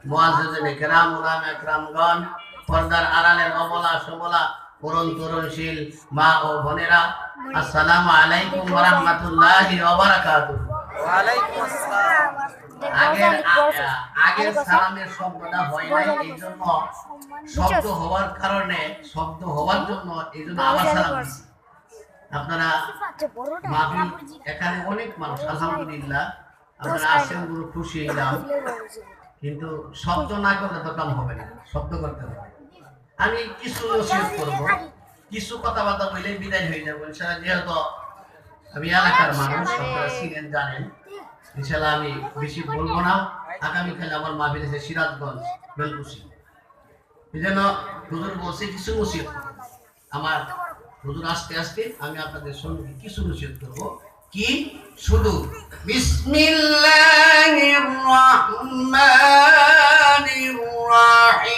মুআজ্জিজিনে কেরাম, উলামায়ে কেরামগণ, পর্দার আড়ালের অবলা সবলা তরুণ তরুণশীল মা ও বোনেরা, আসসালামু আলাইকুম ওয়া রাহমাতুল্লাহি ওয়া বারাকাতুহু। ওয়া আলাইকুম আসসালাম। আগের সালামের শব্দটা হয় নাই, এই জন্য শব্দ হওয়ার জন্য এই জন্য আবার সালাম দিচ্ছি। আপনারা মাহফিল, এখানে অনেক মানুষ আলহামদুলিল্লাহ, আপনারা আসেন, গুলো খুশি হইলাম, কিন্তু শব্দ না করলে তো কাম হবে না, শব্দ করতে হবে। আমি কিছু নসিহত করব, কিছু কথাবার্তা বলে বিদায় হয়ে যাবো ইনশাআল্লাহ। যেহেতু আমি এলাকার মানুষ, আপনারা চিনেন জানেন, ইনশাআল্লাহ আমি বেশি বলবো না। আগামীকাল আমার মাহফিল আছে সিরাজগঞ্জ বেলকুচি, এই জন্য হুজুর বলছে কিছু নসিহত। আমার হুজুর আস্তে আস্তে আমি আপনাদের সঙ্গে কিছু নসিহত করব। কি? শুধু বিসমিল্লাহির রাহমানির রাহিম,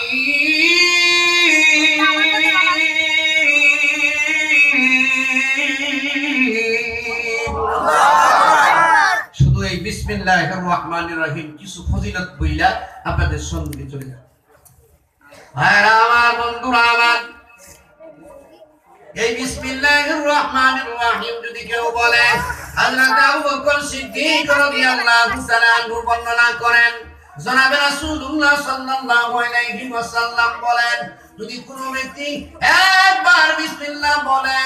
শুধু এই বিসমিল্লাহির রাহমানির রাহিম কিছু ফজিলত বইলা আপনাদের সঙ্গে চলে যাব। ভাইরা আমার, বন্ধুরা আমার, এই বিসমিল্লাহির রাহমানির রাহিম যদি কেউ বলে, হযরত আবু বকর সিদ্দিক রাদিয়াল্লাহু তাআলা আনহু বর্ণনা করেন, জনাবে রাসূলুল্লাহ সাল্লাল্লাহু আলাইহি ওয়াসাল্লাম বলেন, যদি কোনো ব্যক্তি একবার বিসমিল্লাহ বলে,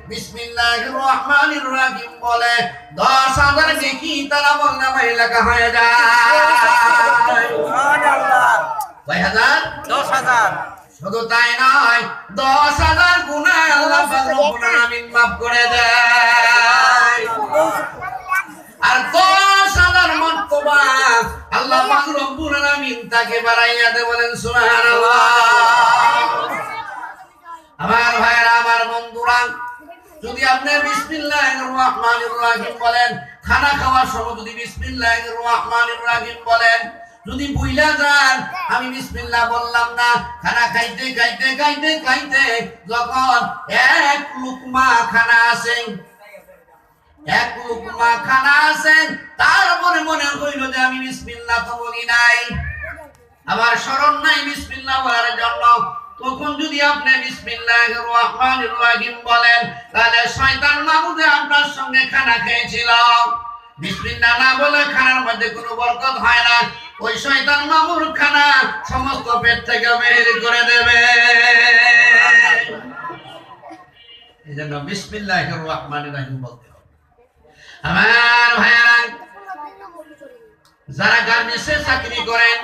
বিসমিল্লাহির রাহমানির রাহিম বলে, 10,000 নেকি তার আমলনামায় লেখা হয়ে যায়। সুবহানাল্লাহ। কয় হাজার? 10,000। শুধু তাই নয়, 10,000 গুনাহ আল্লাহ পাক রব্বুল আলামিন মাফ করে দেয়। আর 10,000 মর্তবা আল্লাহ পাক রব্বুল আলামিন তাকে বাড়াইয়া দেয়। বলেন সুবহানাল্লাহ। আমার ভাইরা, আমার বন্ধুরা, যদি আপনি বিসমিল্লাহির রাহমানির রাহিম বলেন, খানা খাওয়ার সময় যদি বিসমিল্লাহির রাহমানির রাহিম বলেন, যদি ভুইলা যান আমি বিসমিল্লাহ বললাম না, খানা খাইতে খাইতে খাইতে খাইতে যখন এক লুকমা খানা আসেন, তারপরে মনে হইল যে আমি বিসমিল্লাহ তো বলি নাই, আমার স্মরণ নাই বিসমিল্লাহ বলার জন্য, তখন যদি আপনি বিসমিল্লাহির রাহমানির রাহিম বলেন, তাহলে শয়তান মাবুদে আপনার সঙ্গে খানা খেয়েছিল। বিসমিল্লাহ না বলে খানার মধ্যে কোনো বরকত হয় না, ওই শয়তান মামুর খানা সমস্ত পেট থেকে বের করে দেবে। এজন্য বিসমিল্লাহির রাহমানির রাহিম বলতে হবে। আমার ভাইরা, যারা গার্মেন্টসে চাকরি করেন,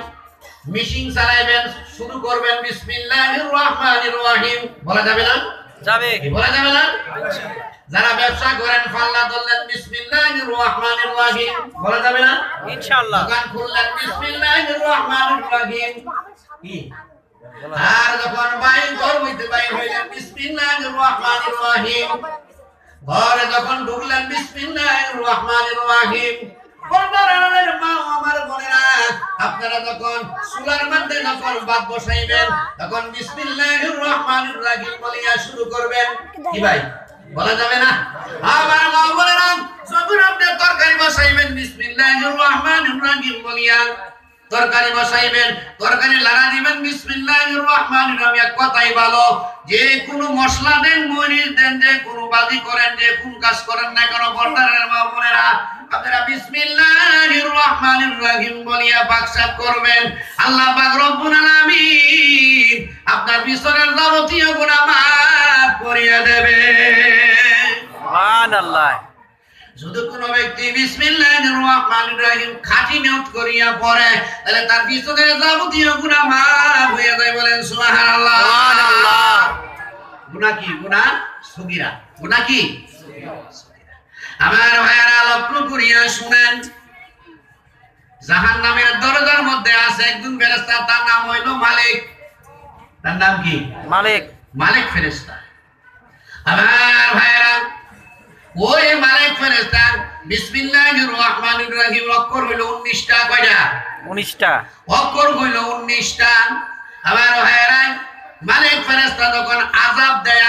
মেশিন চালাইবেন, শুরু করবেন বিসমিল্লাহির রাহমানির রাহিম, বলা যাবে না? যাবে। বলা যাবে না? যারা ব্যবসা করেন, ফাল্লা ধরলেন বিসমিল্লাহির রাহমানির রাহিম, বলা যাবে না? ইনশাআল্লাহ। দোকান খুললেন বিসমিল্লাহির রাহমানির রাহিম, কি? আর যখন ঘর হইতে বাইর হইলেন বিসমিল্লাহির রাহমানির রাহিম, ঘরে যখন ঢুকলেন বিসমিল্লাহির রাহমানির রাহিম। পর্দার মা আমার বোনেরা, আপনারা যখন চুলার মধ্যে যখন ভাত বসাইবেন, তখন বিসমিল্লাহির রাহমানির রাহিম বলিয়া শুরু করবেন। কি ভাই, বলা যাবে না? আমার মা বোনেরা, যখন আপনি তরকারি বসাইবেন বিসমিল্লাহির রাহমানির রাহিম বলিয়া তরকারি বসাইবেন, তরকারি লাড়া দিবেন বিসমিল্লাহির রাহমানির রাহিম। এক কথাই ভালো, যে কোনো মশলা দেন, মরিচ দেন, যে কোনো বাজি করেন, যে কোন কাজ করেন না কেন, পর্দার মা বোনেরা, আপনারা বিসমিল্লাহির রাহমানির রাহিম বলিয়া পাকশাপ করবেন। আল্লাহ পাক রব্বুল আলামিন আপনার পিছনের যাবতীয় গুনাহ মাফ করিয়া দেবে। সুবহানাল্লাহ। যদি কোনো ব্যক্তি বিসমিল্লাহির রাহমানির রাহিম খাঁটি নিয়ত করিয়া পড়ে, তাহলে তার পিছনের যাবতীয় গুনাহ মাফ হয়ে যায়। বলেন সুবহানাল্লাহ। সুবহানাল্লাহ। গুনাহ কি? গুনাহ সগীরা। গুনাহ কি? আমার ভাইয়েরা, লক্ষ্য করিয়া শুনেন, জাহান্নামের দরজার মধ্যে আছে একজন ফেরেশতা, তার নাম হইল মালিক। তার নাম কি? মালিক। মালিক ফেরেশতা। আমার ভাইয়েরা, ওই মালিক ফেরেশতা বিসমিল্লাহির রাহমানির রাহিম অক্ষর হইল 19টা। কয়টা? 19টা। অক্ষর হইল 19টা। আমার ভাইয়েরা, মালিক ফেরেশতা যখন আযাব দেয়,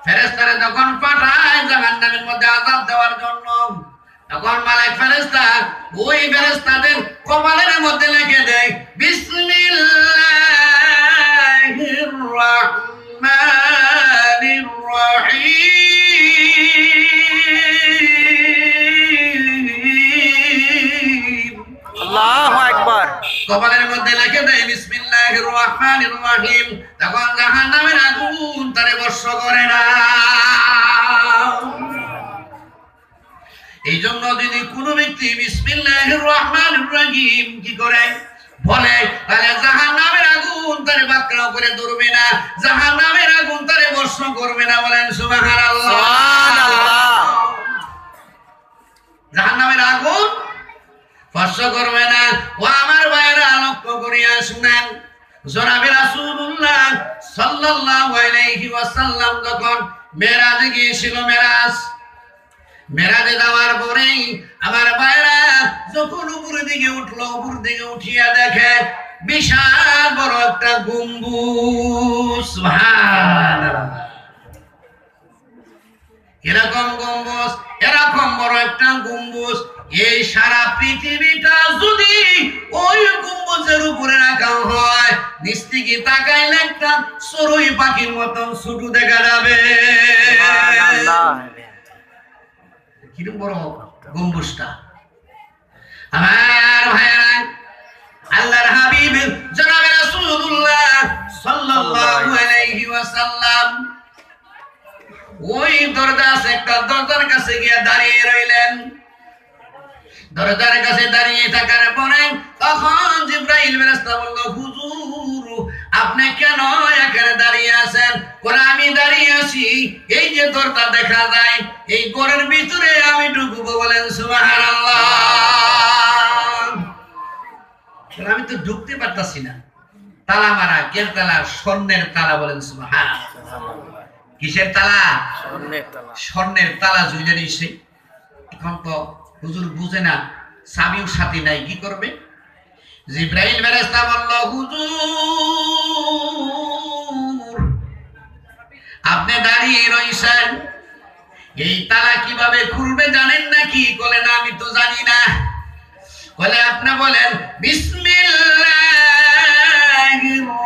ফেরেশতারা যখন পাঠায় জাহান্নামের মধ্যে আযাব দেওয়ার জন্য, তখন মালাক ফেরেশতা ওই ফেরেশতাদের কপালের মধ্যে লিখে দেয় বিসমিল্লাহির রাহমানির রহিম। আল্লাহু আকবার। কপালের মধ্যে লিখে দেয় বিসমিল্লাহির রহমানির রহিম। তখন জাহান্নামের আগুন তারে বর্ষ করে না। এই জন্য যদি কোনো ব্যক্তি বিসমিল্লাহির রহমানির রহিম কি করে বলে, তাহলে জাহান্নামের আগুন তারে পাকড়াও করে ধরবে না, জাহান্নামের আগুন তারে বর্ষ করবে না। বলেন সুবহানাল্লাহ। সুবহানাল্লাহ। জাহান্নামের আগুন স্পর্শ করবে না। ও আমার ভাইরা, লক্ষ্য করিয়া শুনেন, জনাবে রাসূলুল্লাহ সাল্লাল্লাহু আলাইহি ওয়াসাল্লাম যখন মেরাজে গিয়েছিল, মেরাজে যাওয়ার পরেই আমার ভাইরা যখন উপরের দিকে উঠলো, উপর দিকে উঠিয়া দেখে বিশাল বড় একটা গম্বুজ। সুবহানাল্লাহ। এরকম গম্বুজ, এরকম বড় একটা গম্বুজ, এই সারা পৃথিবীটা যদি ওই গম্বুজের উপরে রাখা হয়, নিচ থেকে তাকাইলে একটা চড়ুই পাখির মতো ছোট দেখা যাবে। কিরকম বড় গম্বুজটা। আমার ভাইরা, আল্লাহর হাবিব জনাবে রাসূলুল্লাহ সাল্লাল্লাহু আলাইহি ওয়াসাল্লাম ওই একটা দরজার কাছে গিয়ে দাঁড়িয়ে রইলেন। দরজার কাছে দাঁড়িয়ে থাকার পরে তখন জিবরাইল ফেরেশতা বলল, হুজুর আপনি কেন এখানে দাঁড়িয়ে আছেন? বলে, আমি দাঁড়িয়ে আছি, এই যে দরজা দেখা যায় এই ঘরের ভিতরে আমি ঢুকবো। বলেন সুবহানাল্লাহ। আমি তো ঢুকতে পারতাছি না, তালা মারা, কে তালা? স্বর্ণের তালা। বলেন সুবহানাল্লাহ। কিসের তালা? স্বর্ণের তালা ঝুলে দিয়েছে। এখন তো হুজুর বুঝে না, স্বামীও সাথী নাই, কি করবে? জিবরাইল ফেরেশতা বলল, হুজুর আপনি দাঁড়িয়ে রইছেন, এই তালা কিভাবে খুলবে জানেন নাকি? বলে, না আমি তো জানি না। বলে, আপনি বলেন বিসমিল্লাহির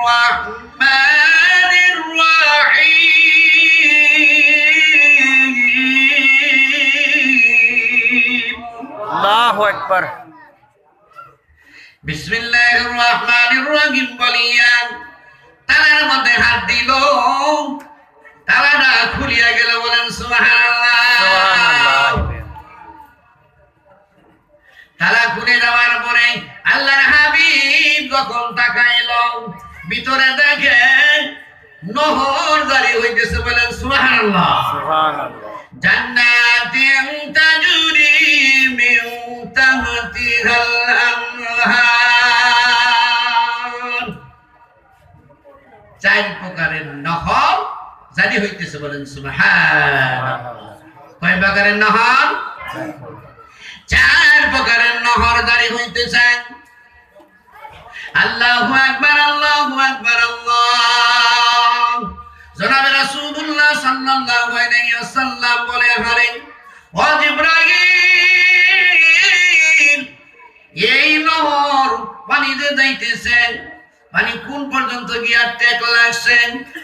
রাহমানির রহিম। আল্লাহু আকবার। বিসমিল্লাহির রহমানির রহিম বলিয়া তালার মধ্যে হাত দিল, তালাটা খুলিয়া গেল। বলেন সুবহানাল্লাহ। তালা খুলে যাওয়ার পরে আল্লাহর হাবিব যখন তাকাইল, ভিতরে দেখে নহর জারি হইতেছে। বলেন সুবহানাল্লাহ। জান্নাতিন তাজরি মিন তাহতিহাল আনহার। চার প্রকারের নহর জারি হইতেছে। বলেন সুবহানাল্লাহ। কয় প্রকারের নহর? চার প্রকারের নহর জারি হইতেছে। আল্লাহু আকবার, আল্লাহু আকবার, আল্লাহ। জনাবে রাসূলুল্লাহ সাল্লাল্লাহু আলাইহি ওয়াসাল্লাম বলে হারেন, ও জিবরাইল এই নহর পানিতে যাইতেছে, পানি কোন পর্যন্ত গিয়া টেক লাগছে?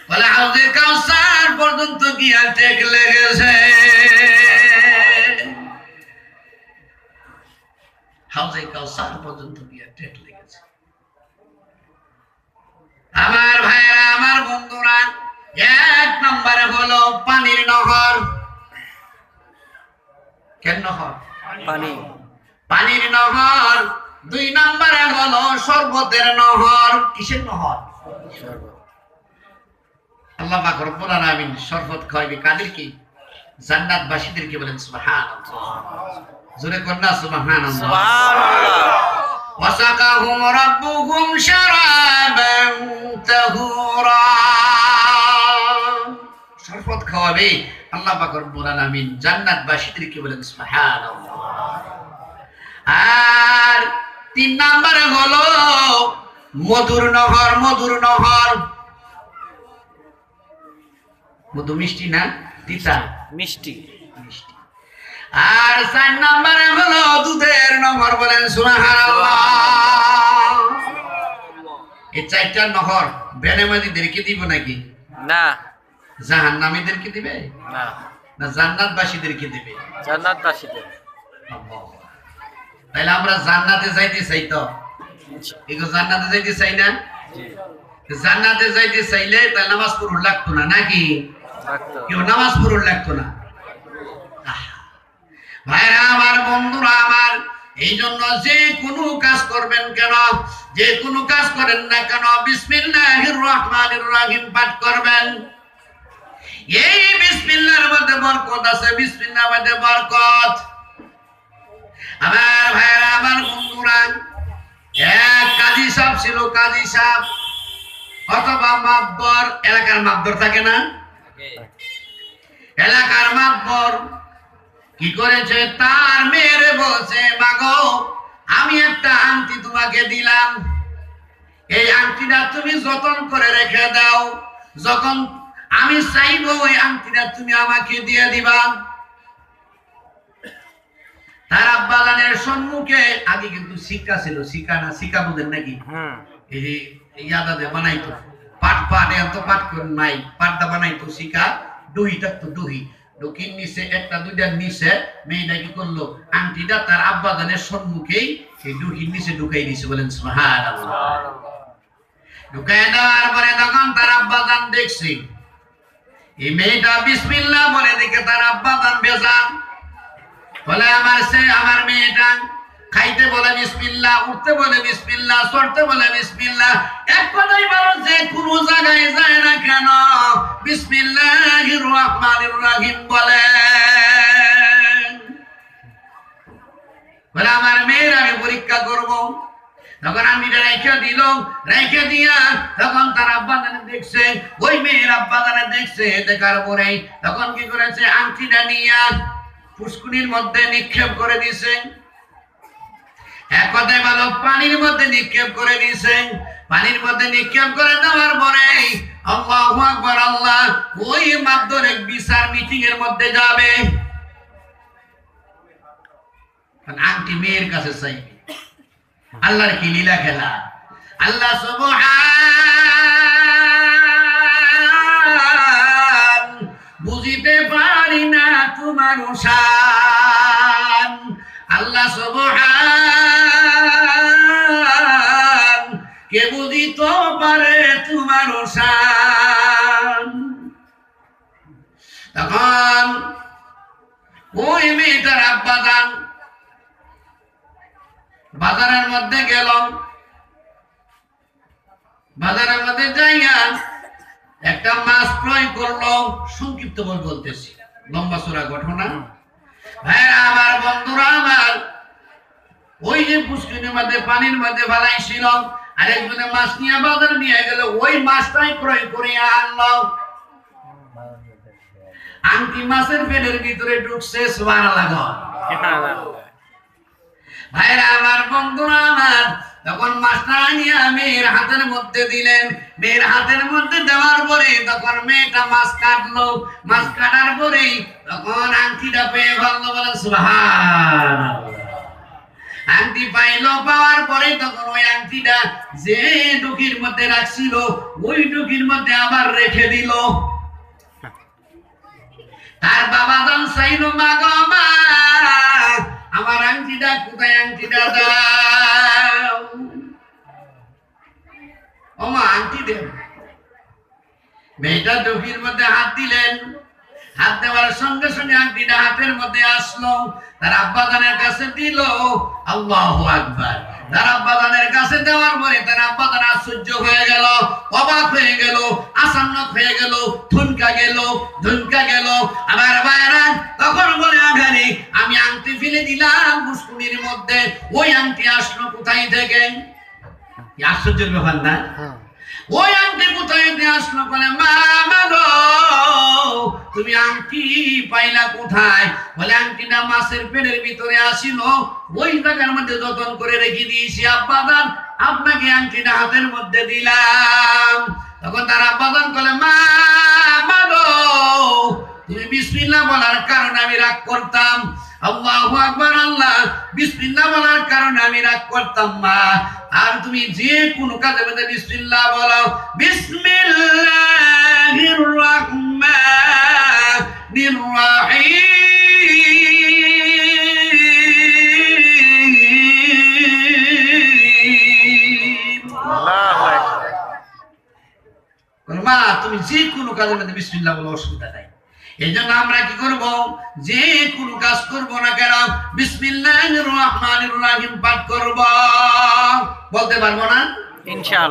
বলে, হাউজে কাউসার পর্যন্ত গিয়া টেক লেগেছে। হাউজে কাউসার পর্যন্ত গিয়া টেক লেগেছে। আমার ভাইরা, আমার বন্ধুরা, এক নম্বরে হলো পানির নহর। কেন নহর? পানি। পানির নহর। দুই নম্বরে হলো শরবতের নহর। কিসের নহর? আল্লাহ পাক রব্বুল আলামিন শরবত খাওয়াবে কাদেরকে? জান্নাতবাসীদেরকে। বলেন সুবহানাল্লাহ। জোরে কন্যা সুবহানাল্লাহ। সুবহানাল্লাহ। ওয়াসাকাহুম রাব্বুহুম শারাবান তাহুরা। শরবত খাওয়াবে আল্লাহ পাক রব্বুল আলামিন জান্নাতবাসীদেরকে। বলেন সুবহানাল্লাহ। আর তিন নম্বরে হলো মধুর নহর। মধুর নহর। মধু মিষ্টি না তিতা? মিষ্টি। মিষ্টি। আর 4 নম্বরে হলো দুধের নহর, বলেন সুবহানাল্লাহ। এই 4টা নহর বেনামাজিদেরকে দিব নাকি? না জাহান্নামীদেরকে দিবে না, না জান্নাতবাসীদেরকে দিবে? জান্নাতবাসীদের। তাহলে আমরা জান্নাতে যাইতে চাই তো, এগো জান্নাতে যাইতে চাই না? জান্নাতে যাইতে চাইলে তাহলে নামাজ পড়ুন লাগতো না নাকি? রাখতো। কেউ নামাজ পড়ুন লাগতো না। ভাইরা আমার, বন্ধুরা আমার, এই জন্য যে কোনো কাজ করবেন কেন, যে কোনো কাজ করেন না কেন, বিসমিল্লাহির রহমানির রহিম পাঠ করবেন। এই বিসমিল্লাহর মধ্যে বরকত আছে, বিসমিল্লাহর মধ্যে বরকত। আমার ভাইরা আমার, বন্ধুরা, এক কাজী সাহেব ছিল, কাজী সাহেব অথবা মাতবর, এলাকার মাতবর থাকে না? এলাকার মাতবর কি করেছে, তার মেয়েরে বলছে, মাগো আমি একটা আংটি তোমাকে দিলাম, এই আংটিটা তুমি যতন করে রেখে দাও, যখন আমি চাইবো ওই আংটিটা তুমি আমাকে দিয়ে দিবা। তার আব্বাজানের সম্মুখে, আগে কিন্তু শিকা ছিল, শিকা না, শিকা বুঝেন নাকি? এই যে ইয়াদা দিয়ে বানাইতো পাট, পাট এত পাট করে নাই, পাটটা বানাইতো শিকা, দহি থাকতো, দহি ডকির নিচে একটা দুইটা নিচে মেয়েটা কি করলো, আংটিটা তার আব্বাজানের সম্মুখেই সেই ডহির নিচে ঢুকাই দিছে, বলেন সুবহানাল্লাহ। ঢুকাই দেওয়ার পরে তখন তার আব্বাজান দেখছে এই মেয়েটা বিসমিল্লাহ বলে, দেখে তার আব্বাজান বেজান, বলে আমার মেয়েটা খাইতে বলে বিসমিল্লাহ, উঠতে বলে বিসমিল্লাহ, চড়তে বলে বিসমিল্লাহ, এক কথাই বলো যে কোনো জায়গায় যায় না কেন বিসমিল্লাহির রহমানির রহিম বলে। বলে আমার মেয়ের আমি পরীক্ষা করব। তখন আমি রেখে দিল, রেখে দিয়া তখন তার আব্বাজানে দেখছে, ওই মেয়ের আব্বাজানে দেখছে, দেখার পরে তখন কি করেছে, আংটিটা নিয়ে পুষ্কুনির মধ্যে নিক্ষেপ করে দিছে। এক কথায় ভালো, পানির মধ্যে নিক্ষেপ করে দিছে। পানির মধ্যে নিক্ষেপ করে দেওয়ার পরে আল্লাহু আকবার, আল্লাহ ওই মাদ্দর এক বিচার মিটিং এর মধ্যে যাবে, আংটি মেয়ের কাছে চাইবে। আল্লাহর কি লীলা খেলা! আল্লাহ সুবহান, বুঝিতে পারি না তোমার শান। আল্লাহ সুবহান, কে বুঝিতে পারে তোমার শান। তখন ওই মেয়েটার আব্বাজান বাজারের মধ্যে গেল, বাজারের মধ্যে যাইয়া একটা মাছ ক্রয় করলো। সংক্ষিপ্ত বল বলতেছি, লম্বা চূড়া ঘটনা। ভাইরা আমার, বন্ধুরা আমার, ওই যে পুষ্করিণীর মধ্যে পানির মধ্যে ফেলাইছিল, আরেকজনে মাছ নিয়ে বাজারে নিয়ে গেল, ওই মাছটাই ক্রয় করে আনলো। আংটি মাছের পেটের ভিতরে ঢুকছে, সুবহানাল্লাহ। ভাইরা আমার, বন্ধুরা আমার, তখন মাছটা নিয়ে মেয়ের হাতের মধ্যে দিলেন। মেয়ের হাতের মধ্যে দেওয়ার পরে তখন মেয়েটা মাছ কাটলো। মাছ কাটার পরে তখন আংটিটা পেয়ে ভালো, বলে সুবহানাল্লাহ। আংটি পাইলো, পাওয়ার পরে তখন ওই আংটিটা যে ডুকির মধ্যে রাখছিল, ওই ডুকির মধ্যে আবার রেখে দিল। তার বাবা জান চাইল, মা গো মা, আমার আংটিটা কোথায়, আংটিটা দাও। ও মা, আংটি দেন। মেয়েটা ডুকির মধ্যে হাত দিলেন, হাত দেওয়ার সঙ্গে সঙ্গে আংটিটা হাতের মধ্যে আসলো, তার আব্বাজানের কাছে দিল। আল্লাহু আকবার। তার আব্বাজানের কাছে দেওয়ার পরে তার আব্বাজান আশ্চর্য হয়ে গেল, অবাক হয়ে গেল, আচানক হয়ে গেল, থমকা গেল, ধমকা গেল। আমার ভাইরা তখন বলে, আঘারে আমি আংটি ফেলে দিলাম পুষ্কুনির মধ্যে, ওই আংটি আসলো কোথায় থেকে? আশ্চর্যের ব্যাপার না? ওই আংটি কোথায় আসলো? বলে, মা গো, তুমি আংটি পাইলা কোথায়? বলে, আংটিটা মাছের পেটের ভিতরে আসিল, ওই জায়গার মধ্যে যতন করে রেখে দিয়েছি আব্বাজান, আপনাকে আংটিটা হাতের মধ্যে দিলাম। তখন তার আব্বাজান বলে, মা গো, তুমি বিসমিল্লাহ বলার কারণে আমি রাগ করতাম, আল্লাহু আকবার। আল্লাহ বিসমিল্লাহ বলার কারণে আমি রাগ করতাম মা। আর তুমি যে কোনো কাজের মধ্যে বিসমিল্লাহ বলো, বিসমিল্লাহির রাহমানির রাহিম। আল্লাহু আকবার। মা তুমি যে কোনো কাজের মধ্যে বিসমিল্লাহ বলো, অসুবিধা নাই। এই জন্য আমরা কি করব, যে কোনো কাজ করব না কেন বিসমিল্লাহির রহমানির রহিম পাঠ করব। বলতে পারবো না? ইনশাআল্লাহ।